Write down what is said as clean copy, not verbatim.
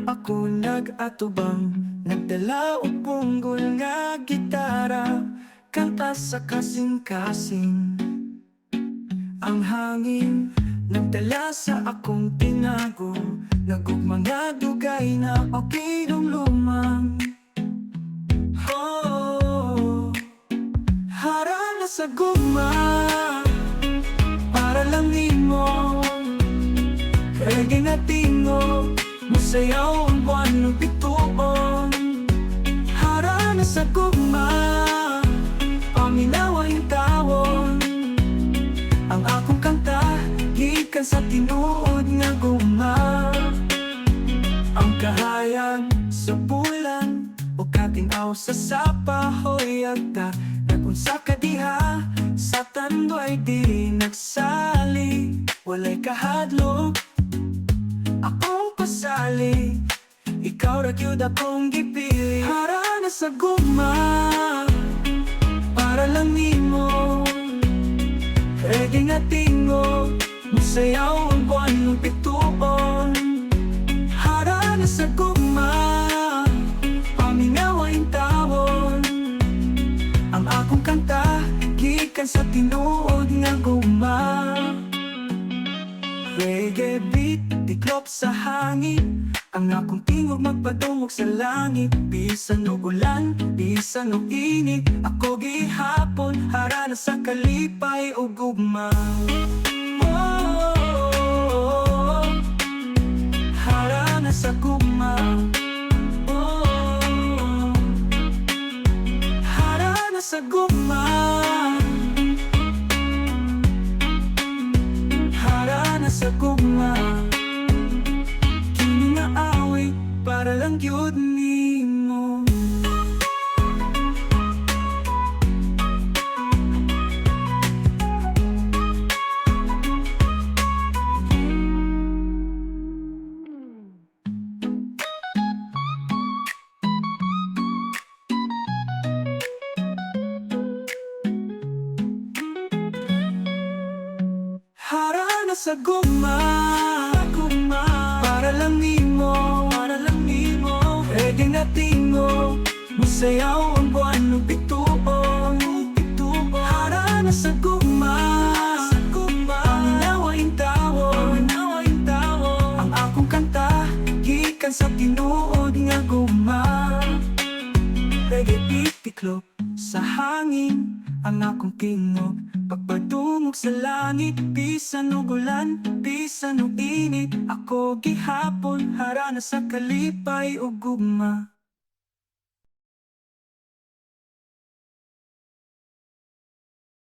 Ako nag-atubang, nagdala og punggol nga gitara, kanta sa kasing-kasing. Ang hangin nagdala sa akong tinago, nagugma nga dugay na okay lumang. Oh, hara na sa gugma para lang nimo. Reggae na tingo, musayaw ang buwan ng pituon. Hara na sa gugma, paminawa yung tawon. Ang akong kanta, gikan sa tinuod nga gugma. Ang kahayag sa bulan, o katinaw sa sapahoy agta. Nagunsa ka diha, sa tandoy di nagsali. Walay kahadlok, akong pasali, ikaw ra gyud akong gipili. Hara na sa gugma, para lang nimo. Reggae nga tingo, musayaw ang buwan ng pituon. Hara na sa gugma, paminawa yung tawon. Ang akong kanta, gikan sa tinuod nga gugma. Reggae beat, tiklop sa hangin. Ang akong tingog magpadungog sa langit. Bisan o ulan, bisan o init, ako gihapon, hara na sa kalipay o gugma. Oh, hara na sa gugma. Oh, hara na sa gugma. Sa gugma, kini nga awit para lang gyud nimo. Hara na sa gugma, para lang nimo, para lang nimo. Reggae na tingo, musayaw ang buwan ng pituon. Hara na sa gugma, paminawa yung tawon. Ang akong kanta, gikan sa tinuod nga gugma. Reggae beat, tiklop sa hangin. Ang akong tingog, pagpadungog sa langit. Bisan o ulan, bisan o init, ako gihapon, hara na sa kalipay o gugma.